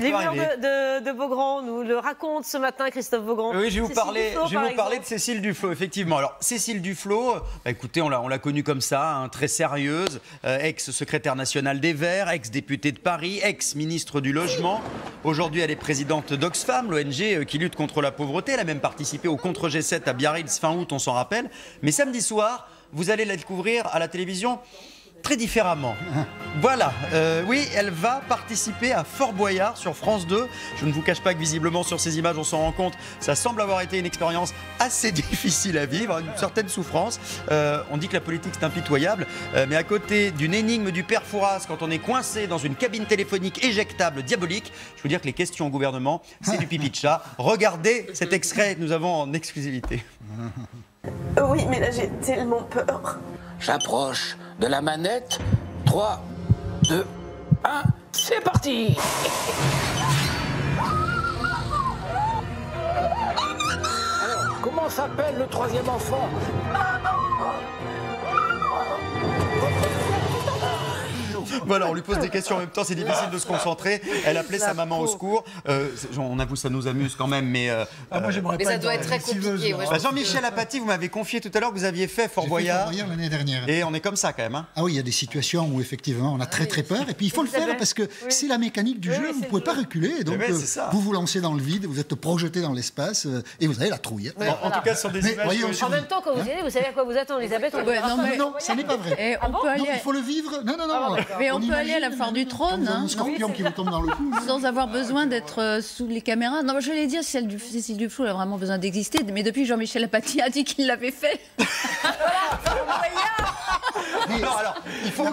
L'humeur de Beaugrand nous le raconte ce matin, Christophe Beaugrand. Oui, je vais vous parler de Cécile Duflot, effectivement. Alors, Cécile Duflot, écoutez, on l'a connue comme ça, hein, très sérieuse, ex-secrétaire nationale des Verts, ex-députée de Paris, ex-ministre du Logement. Aujourd'hui, elle est présidente d'Oxfam, l'ONG qui lutte contre la pauvreté. Elle a même participé au contre G7 à Biarritz fin août, on s'en rappelle. Mais samedi soir, vous allez la découvrir à la télévision très différemment. Voilà, oui, elle va participer à Fort Boyard sur France 2. Je ne vous cache pas que visiblement sur ces images, on s'en rend compte, ça semble avoir été une expérience assez difficile à vivre, une certaine souffrance. On dit que la politique c'est impitoyable, mais à côté d'une énigme du père Fouras, quand on est coincé dans une cabine téléphonique éjectable diabolique, je veux dire que les questions au gouvernement, c'est du pipi de chat. Regardez cet extrait que nous avons en exclusivité. Oui, mais là j'ai tellement peur. J'approche de la manette. 3, 2, 1, c'est parti. Alors, comment s'appelle le troisième enfant? Voilà, on lui pose des questions en même temps, c'est difficile de se concentrer. Elle appelait sa maman au secours. On avoue, ça nous amuse quand même, mais... moi, j'aimerais pas ça doit être très compliqué. Ouais, Jean-Michel Apathy, vous m'avez confié tout à l'heure que vous aviez fait Fort Boyard. L'année dernière. Et on est comme ça quand même. Hein. Ah oui, il y a des situations où effectivement on a très peur. Et puis il faut le faire parce que c'est la mécanique du jeu, vous ne pouvez pas reculer. Et donc vous vous lancez dans le vide, vous êtes projeté dans l'espace et vous avez la trouille. En tout cas, ce sont des images... En même temps, quand vous y allez, vous savez à quoi vous attendre, Elisabeth. Non, ça n'est pas vrai. Il faut le vivre. Non. Mais on peut aller à la foire du trône, un scorpion qui vous tombe dans le cou. Sans avoir besoin d'être sous les caméras. Non, je vais dire, Cécile Duflot a vraiment besoin d'exister, mais depuis Jean-Michel Apathy a dit qu'il l'avait fait. Non, alors, il faut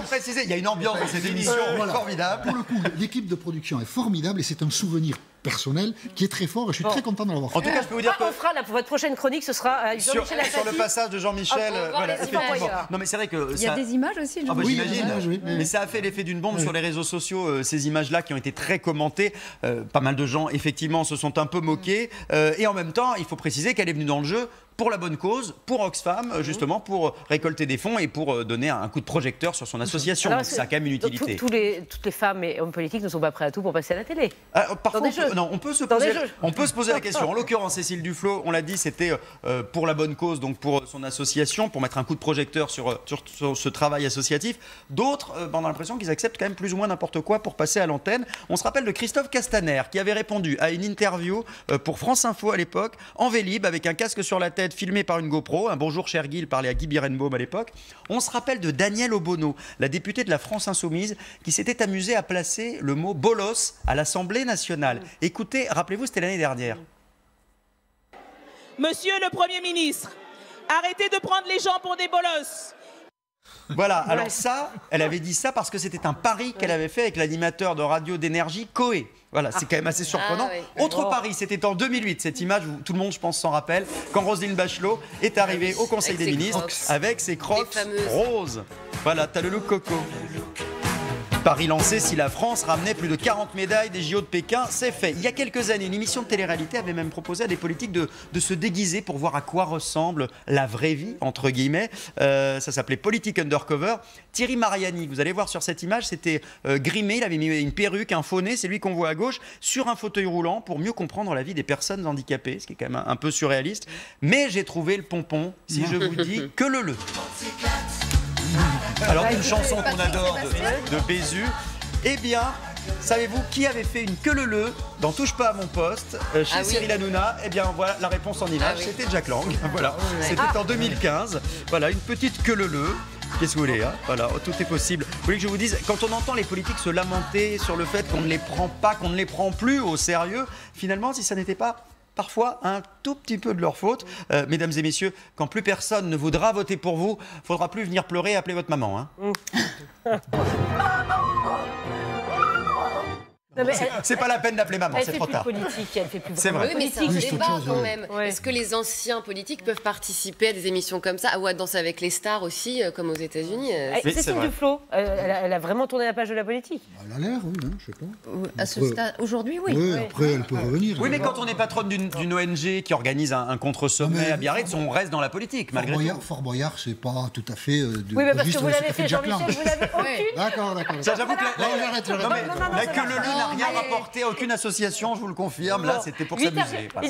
préciser, il y a une ambiance dans cette émission formidable. Pour le coup, l'équipe de production est formidable et c'est un souvenir personnel qui est très fort et je suis très content de l'avoir fait. En tout cas, je peux vous dire que... On fera, là, pour votre prochaine chronique, ce sera Jean-Michel Apathy. Sur le passage de Jean-Michel, voilà, effectivement. Non, mais c'est vrai que... Il y a des images aussi, j'imagine. Mais ça a fait l'effet d'une bombe sur les réseaux sociaux, ces images-là qui ont été très commentées. Pas mal de gens, effectivement, se sont un peu moqués. Et en même temps, il faut préciser qu'elle est venue dans le jeu pour la bonne cause, pour Oxfam, justement, pour récolter des fonds et pour donner un coup de projecteur sur son association. Donc ça a quand même une utilité. Toutes les femmes et hommes politiques ne sont pas prêts à tout pour passer à la télé. Parfois, on peut se poser la question. En l'occurrence, Cécile Duflot, on l'a dit, c'était pour la bonne cause, donc pour son association, pour mettre un coup de projecteur sur ce travail associatif. D'autres, on a l'impression qu'ils acceptent quand même plus ou moins n'importe quoi pour passer à l'antenne. On se rappelle de Christophe Castaner, qui avait répondu à une interview pour France Info à l'époque, en Vélib, avec un casque sur la tête, filmé par une GoPro. Un bonjour cher Guy, il parlait à Guy Birenbaum à l'époque. On se rappelle de Danielle Obono, la députée de la France Insoumise, qui s'était amusée à placer le mot bolos à l'Assemblée nationale. Écoutez, rappelez-vous, c'était l'année dernière. Monsieur le Premier ministre, arrêtez de prendre les gens pour des bolosses. Voilà, alors ça, elle avait dit ça parce que c'était un pari qu'elle avait fait avec l'animateur de radio d'énergie, Coé. Voilà, c'est quand même assez surprenant. Autre pari, c'était en 2008, cette image, où tout le monde, je pense, s'en rappelle, quand Roselyne Bachelot est arrivée au Conseil des ministres avec ses crocs roses. Voilà, t'as le look coco. Paris lancé, si la France ramenait plus de 40 médailles des JO de Pékin, c'est fait. Il y a quelques années, une émission de télé-réalité avait même proposé à des politiques de se déguiser pour voir à quoi ressemble la vraie vie, entre guillemets. Ça s'appelait Politique Undercover. Thierry Mariani, vous allez voir sur cette image, c'était grimé, il avait mis une perruque, un faux nez, c'est lui qu'on voit à gauche, sur un fauteuil roulant pour mieux comprendre la vie des personnes handicapées, ce qui est quand même un peu surréaliste. Mais j'ai trouvé le pompon, si je vous dis que le. Alors, une chanson qu'on adore de Bézu. Eh bien, savez-vous qui avait fait une queue leu dans Touche pas à mon poste chez Cyril Hanouna? Eh bien, voilà la réponse en image. C'était Jack Lang. Voilà. C'était en 2015. Voilà, une petite queue leu. Qu'est-ce que vous voulez, hein? Voilà, tout est possible. Vous voulez que je vous dise, quand on entend les politiques se lamenter sur le fait qu'on ne les prend pas, qu'on ne les prend plus au sérieux, finalement, si ça n'était pas parfois un tout petit peu de leur faute. Mesdames et messieurs, quand plus personne ne voudra voter pour vous, il ne faudra plus venir pleurer et appeler votre maman. Hein. C'est pas la peine d'appeler maman, c'est trop tard. Elle fait plus c'est vrai. Oui, mais c'est un débat quand même. Est-ce que les anciens politiques peuvent participer à des émissions comme ça, ou à Danser avec les stars aussi, comme aux États-Unis? Cécile Duflot, elle a vraiment tourné la page de la politique. Elle a l'air, oui, hein, je sais pas. À ce stade, aujourd'hui, oui. Oui, après, elle peut revenir. Oui, mais quand on est patronne d'une ONG qui organise un contre-sommet à Biarritz, on reste dans la politique, malgré tout. Fort Boyard, c'est pas tout à fait... Oui, mais parce que vous l'avez fait, Jean-Michel, vous l'avez aucune. D'accord. Ça, j'avoue que la queue leu n'a n'a rien rapporté à aucune association, je vous le confirme. Là, c'était pour s'amuser. Voilà.